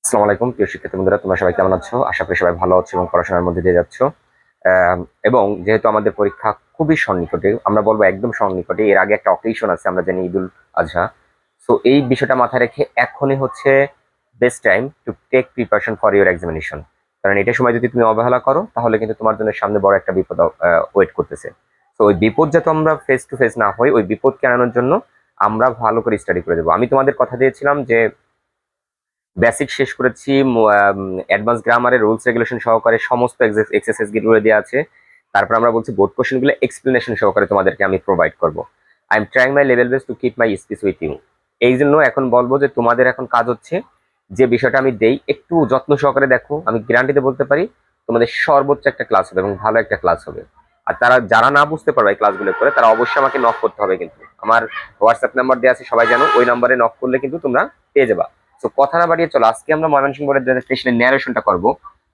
আসসালামু আলাইকুম প্রিয় শিক্ষার্থী বন্ধুরা, তোমরা সবাই কেমন আছো? আশা করি সবাই ভালো আছো এবং পড়াশোনার মধ্যে দিয়ে যাচ্ছ। এবং যেহেতু আমাদের পরীক্ষা খুবই সন্নিকটে, আমরা বলবো একদম সন্নিকটে, এর আগে একটা অকেশন আছে, আমরা জানি ঈদুল আজহা। সো এই বিষয়টা মাথায় রেখে এখনই হচ্ছে best time to take preparation for your examination. কারণ এটা সময় যদি তুমি অবহেলা করো তাহলে কিন্তু তোমার জন্য সামনে বড় একটা বিপদ ওয়েট করতেছে। তো ওই বিপদ যাতে আমরা ফেস টু ফেস না হই, ওই বিপদকে এড়ানোর জন্য আমরা ভালো করে স্টাডি করে দেবো। আমি তোমাদের কথা দিয়েছিলাম যে বেসিক শেষ করেছি, অ্যাডভান্স গ্রামারের রুলস রেগুলেশন সহকারে সমস্ত এক্সারসাইজ গুলো দেওয়া আছে। তারপর আমরা বলছি বোর্ড কোশ্চেন গুলো এক্সপ্লেনেশন সহকারে তোমাদেরকে আমি প্রোভাইড করবো। I am trying my level best to keep my speech with you. এই জন্য এখন বলবো যে তোমাদের এখন কাজ হচ্ছে, যে বিষয়টা আমি দেই একটু যত্ন সহকারে দেখো। আমি গ্যারান্টিতে বলতে পারি তোমাদের সর্বোচ্চ একটা ক্লাস হবে এবং ভালো একটা ক্লাস হবে। আর তারা যারা না বুঝতে পারবে এই ক্লাসগুলো করে, তারা অবশ্যই আমাকে নক করতে হবে। কিন্তু আমার হোয়াটসঅ্যাপ নাম্বার দেওয়া আছে, সবাই জানো, ওই নাম্বারে নক করলে কিন্তু তোমরা পেয়ে যাবা। তো কথা না বাড়িয়ে চলো, আজকে আমরা ময়মনসিংহ বোর্ডের স্টেশনের ন্যারেশনটা করবো।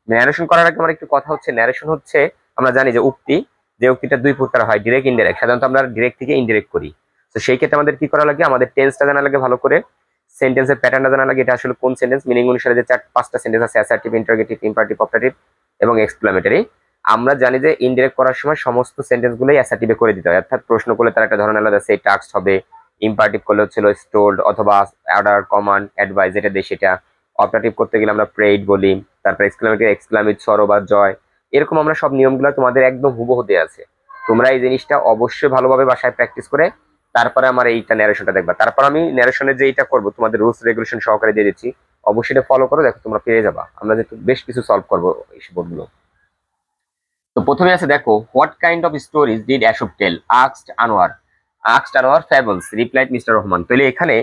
ন্যারেশন করার আগে আমার একটু কথা হচ্ছে, ন্যারেশন হচ্ছে আমরা জানি যে উক্তি, যে উক্তিটা দুই প্রকার হয়, ডিরেক্ট ইনডিরেক্ট। সাধারণত আমরা ডিরেক্ট থেকে ইনডিরেক্ট করি। তো সেই ক্ষেত্রে আমাদের কি করা লাগে, আমাদের টেন্সটা জানা লাগে ভালো করে, সেন্টেন্সের প্যাটার্নটা জানা লাগে, এটা আসলে কোন সেন্টেন্স, মিনিং অনুসারে যে চার পাঁচটা সেন্টেন্স আছে, অ্যাসার্টিভ, ইন্টারোগেটিভ, ইম্পারেটিভ, অপারেটিভ এবং এক্সক্লামেটরি। আমরা জানি যে ইনডিরেক্ট করার সময় সমস্ত সেন্টেন্স গুলোই অ্যাসার্টিভে করে দিতে হয়, অর্থাৎ প্রশ্ন করলে তার একটা ধরন আলাদা, সেই টাস্ক হবে। ইম্পারেটিভ করলে হচ্ছিল স্টোল্ড অথবা অর্ডার, কমান্ড, অ্যাডভাইস, এটা দেয় সেটা। অপারেটিভ করতে গেলে আমরা প্রেইড বলি। তারপর এক্সক্লামেটরি এক্সক্লামিট, সরো বা জয়। এরকম আমরা সব নিয়মগুলো তোমাদের একদম হুবহু দেয়া আছে। তোমরা এই জিনিসটা অবশ্যই ভালোভাবে বাসায় প্র্যাকটিস করে তারপরে আমার এইটা ন্যারেশনটা দেখবা। তারপর আমি ন্যারেশনের যে এইটা করবো তোমাদের রুলস রেগুলেশন সহকারে দিয়ে দিচ্ছি, অবশ্যই এটা ফলো করো, দেখো তোমরা পেয়ে যাবা। আমরা যেহেতু বেশ কিছু সলভ করবো এই বোর্ডগুলো। তো প্রথমে আছে দেখো, what kind of stories did Aesop tell, asked Anwar. Asked Anwar fables, replied mister Rahman. তাহলে এখানে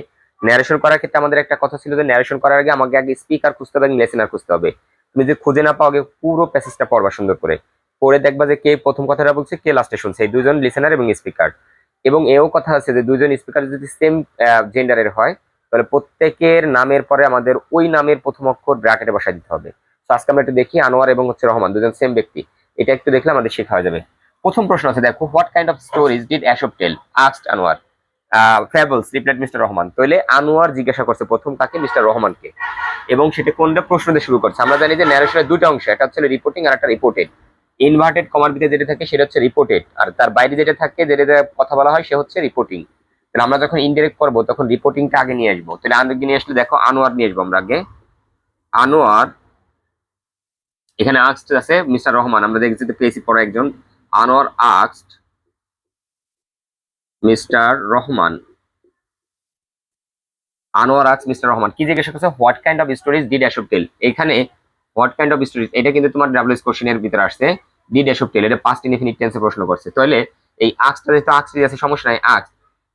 ন্যারেশন করার ক্ষেত্রে আমাদের একটা কথা ছিল যে ন্যারেশন করার আগে আমাকে আগে স্পিকার খুঁজতে হবে এবং লিসেনার খুঁজতে হবে। তুমি যদি খুঁজে না পাও, আগে পুরো প্যাসেজটা পড়বা সুন্দর করে, পড়ে দেখবা যে কে প্রথম কথাটা বলছে, কে লাস্টে শুনছে, এই দুজন লিসেনার এবং স্পিকার। এবং এও কথা আছে যে দুজন স্পিকার যদি সেম জেন্ডারের হয়, তাহলে প্রত্যেকের নামের পরে আমাদের ওই নামের প্রথম অক্ষর ব্র্যাকেটে বসায় দিতে হবে। তো আজকে আমরা একটু দেখি, আনোয়ার এবং হচ্ছে রহমান দুজন সেম ব্যক্তি, এটা একটু দেখলে আমাদের শেখা হয়ে যাবে। প্রথম প্রশ্ন আছে দেখো, what kind of stories did Aesop tell, asked Anwar. Fables, replied mister Rahman. তাহলে আনোয়ার জিজ্ঞাসা করছে প্রথম তাকে, মিস্টার রহমানকে, এবং সেটা কোনটা প্রশ্ন দিয়ে শুরু করছে। আমরা জানি যে ন্যারেশনের দুটো অংশ, একটা হচ্ছে রিপোর্টিং আর একটা রিপোর্টেড। ইনভার্টেড কমার ভিতরে যেটা থাকে সেটা হচ্ছে রিপোর্টেড, আর তার বাইরে যেটা থাকে, যেটা কথা বলা হয়, সে হচ্ছে রিপোর্টিং। তাহলে আমরা যখন ইনডিরেক্ট করবো তখন রিপোর্টিংটা আগে নিয়ে আসবো। তাহলে আগে নিয়ে আসলে দেখো, আনোয়ার নিয়ে আসবো আমরা আগে। আনোয়ার, এখানে আস্কড আছে মিস্টার রহমান, আমরা দেখছি যে পেয়েছি পরে একজন। Anwar asked mister Rahman. Anwar asked mister Rahman কি জিজ্ঞাসা করছে, what kind of stories did Aesop tell. এখানে হোয়াট কাইন্ড অফ স্টোরিজ, এটা কিন্তু তোমার ডাব্লিউএস কোশ্চেনের ভিতরে আসছে। ডিড অ্যাশুব টেল, এটা পাস্ট ইনডিফিনিট টেন্সে প্রশ্ন করছে। তাহলে এই আস্কটা যেহেতু আস্কড আছে, সমস্যা নাই, আস্কড।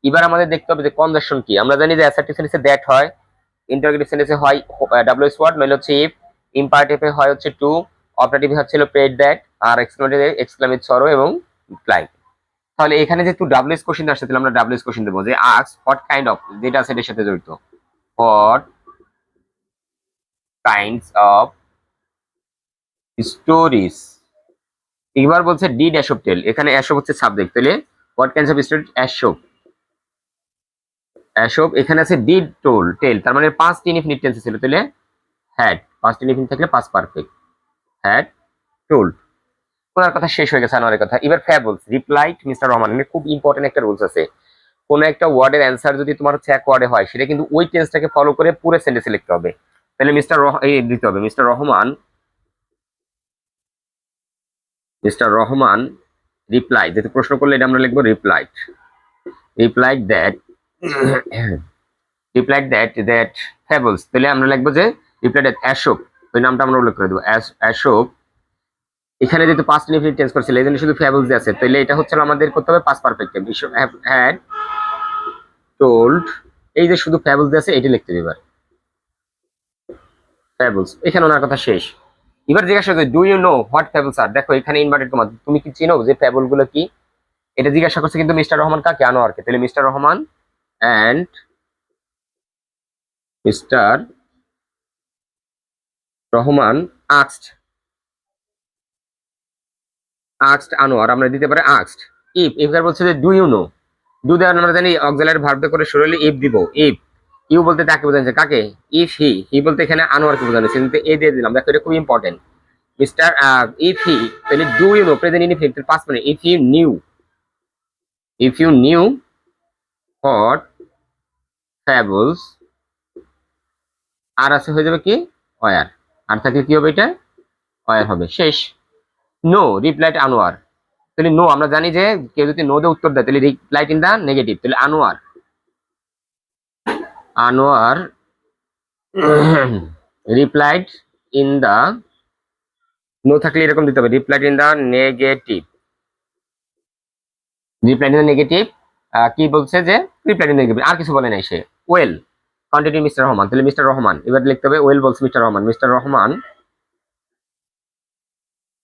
এবার আমাদের দেখতে হবে যে কনজাংশন কি। আমরা জানি যে অ্যাসার্টিভ সেন্টেন্সে দ্যাট হয়, ইন্টারোগেটিভ সেন্টেন্সে হয় ডাব্লিউএস ওয়ার্ড, নইলে হচ্ছে ইফ, ইম্পারেটিভে হয় হচ্ছে টু, অপারেটিভে হচ্ছে প্রেড দ্যাট, আর এক্সক্লেমেটিভে এক্সক্লেমেট সরো এবং লাইক। তাহলে এখানে যেহেতু ডাব্লিউএস কোশ্চেন আসছে, তাহলে আমরা ডাব্লিউএস কোশ্চেন দেবো যে আস্ক হোয়াট কাইন্ড অফ, যেটা আছে এটার সাথে জড়িত, হোয়াট কাইন্ডস অফ স্টোরিজ। এবার বলছে ডিড অ্যাশোপ টেল, এখানে অ্যাশোপ হচ্ছে সাবজেক্ট, তাহলে হোয়াট কাইন্ডস অফ স্টোরিজ অ্যাশোপ। অ্যাশোপ এখানে আছে ডিড টোল টেল, তার মানে পাস্ট ইনডিফিনিট টেন্সে ছিল, তাহলে হ্যাড। পাস্ট ইনডিফিনিট থাকলে পাস্ট পারফেক্ট, হ্যাড টোল্ড। ওনার কথা শেষ হয়ে গেছে, আনোয়ারের কথা। এবার ফ্যাবলস, রিপ্লাইড মিস্টার রহমান। মানে খুব ইম্পর্টেন্ট একটা রুলস আছে, কোন একটা ওয়ার্ডের অ্যান্সার যদি তোমার হচ্ছে এক ওয়ার্ডে হয়, সেটা কিন্তু ওই টেন্সটাকে ফলো করে পুরো সেন্টেন্সে লিখতে হবে। তাহলে এই দিতে হবে, mister Rahman, mister Rahman reply, যেহেতু প্রশ্ন করলে এটা আমরা লিখবো replied. Replied that, replied that that ফ্যাবলস, তাহলে আমরা লিখবো যে রিপ্লাইড দ্যাট অ্যাশোপ, ওই নামটা আমরা উল্লেখ করে দেবো অ্যাশোপ। এখানে যেহেতু পাস্ট ইনডিফিনিট টেন্স করছিল, এই জন্য শুধু ফ্যাবলস আছে, তাহলে এটা হচ্ছে আমাদের করতে হবে past perfect tense. Had told, এই যে শুধু ফ্যাবলস আছে এটা লিখতে হবে। এবার ফ্যাবলস, এখানে ওনার কথা শেষ। এবার জিজ্ঞাসা করছে, do you know what fables are. দেখো এখানে ইনভার্টেড কমা, তুমি কি চিনো যে ফ্যাবল গুলো কি, এটা জিজ্ঞাসা করছে কিন্তু মিস্টার রহমান কাকে, আনোয়ারকে। তাহলে mister Rahman and mister Rahman asked, asked Anwar, আমরা দিতে পারি আস্কড। ইফ, এবার বলছে যে ডু ইউ নো, ডু দেওয়ার আমরা জানি অক্সিলারি ভার্ব করে শুরু হলে ইফ দিব, ইফ ইউ বলতে তাকে বোঝাচ্ছে, কাকে? ইফ হি বলতে এখানে আনোয়ারকে বোঝানো হচ্ছে, কিন্তু এ দিয়ে দিলাম, দেখো এটা খুব ইম্পর্টেন্ট। মিস্টার ইফ হি, তাহলে do you know present indefinite past মানে if you knew what fables, are আছে হয়ে যাবে কি ওয়ার, আর থাকলে কি হবে এটা ওয়ার হবে, শেষ। নো রিপ্লাইড আনোয়ার, তাহলে নো আমরা জানি যে কেউ যদি নো দিয়ে উত্তর দেয় তাহলে রিপ্লাইড ইন দা নেগেটিভ, তাহলে Anwar Anwar replied in the, no থাকলে এরকম দিতে হবে, replied in the negative, replied in the negative. কি বলছে যে রিপ্লাইড ইন নেগেটিভ, আর কিছু বলে নাই সে। ওয়েল কন্টিনিউ মিস্টার রহমান, তাহলে মিস্টার রহমান এবার লিখতে হবে, ওয়েল বলছে mister Rahman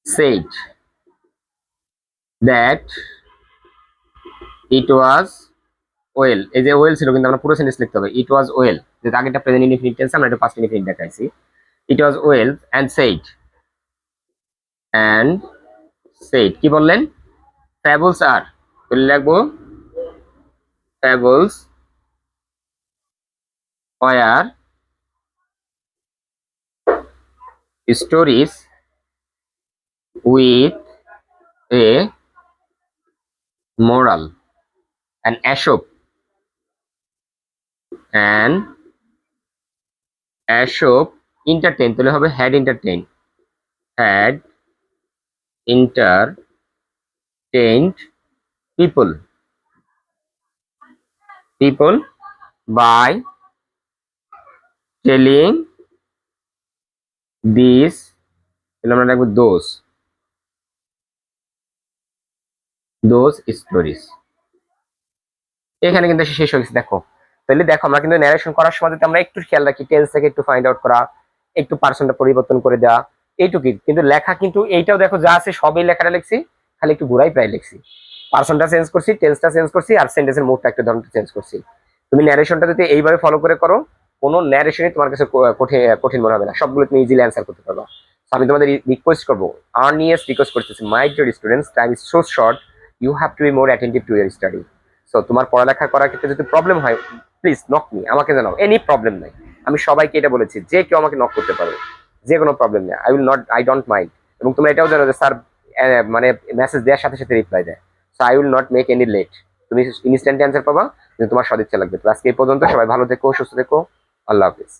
said that it was well, এই যে ওয়েল ছিল কিন্তু আমরা পুরো সেন্টেন্স লিখতে হবে, ইট ওয়াজ ওয়েল, যেটা আগেটা প্রেজেন্ট ইনডিফিনিট টেন্স, আমরা এটা পাস্ট ইনডিফিনিট দেখাইছি। It was well and said কি বললেন, ফ্যাবলস আর, তাহলে লিখবো fables were stories with a moral and Aesop entertain, তাহলে হবে had entertained people by telling these, তাহলে আমরা লিখবো those stories। এখানে কিন্তু শেষ হয়ে গেছে দেখো। তাহলে দেখো আমরা কিন্তু ন্যারেশন করার সময় যদি আমরা একটু খেয়াল রাখি, টেন্সটাকে একটু ফাইন্ড আউট করা, একটু পার্সনটা পরিবর্তন করে দেওয়া, এইটুকুই কিন্তু লেখা, কিন্তু এইটাও দেখো যা আছে সবই লেখাটা লিখছি, খালি একটু ঘুরাই প্রায় লিখছি, পার্সনটা চেঞ্জ করছি, টেন্সটা চেঞ্জ করছি, আর সেন্টেন্সের মোডটা একটু ধরনটা চেঞ্জ করছি। তুমি ন্যারেশনটা যদি এইভাবে ফলো করে করো, কোনো ন্যারেশনই তোমার কাছে কঠিন মনে হবে না, সবগুলো তুমি ইজিলি অ্যান্সার করতে পারবা। আমি তোমাদের রিকোয়েস্ট করবো, আর্নিয়েস্ট রিকোয়েস্ট করতেছি, my dear students, time is so short, you have to be more attentive to your study. So তোমার পড়ালেখা করার ক্ষেত্রে যদি প্রবলেম হয়, প্লিজ নক মি, আমাকে জানাও, এনি প্রবলেম নাই, আমি সবাইকে এটা বলেছি যে কেউ আমাকে নক করতে পারো, যে কোনো প্রবলেম নেই, আই ডোন্ট মাইন্ড। এবং তোমরা এটাও জানো যে স্যার মানে মেসেজ দেওয়ার সাথে সাথে রিপ্লাই দেয়, so I will not make any late, তুমি ইনস্ট্যান্ট অ্যান্সার পাবা, কিন্তু তোমার সদিচ্ছা লাগবে। তো আজকে এই পর্যন্ত, সবাই ভালো থেকো, সুস্থ থেকো, আল্লাহ হাফিজ।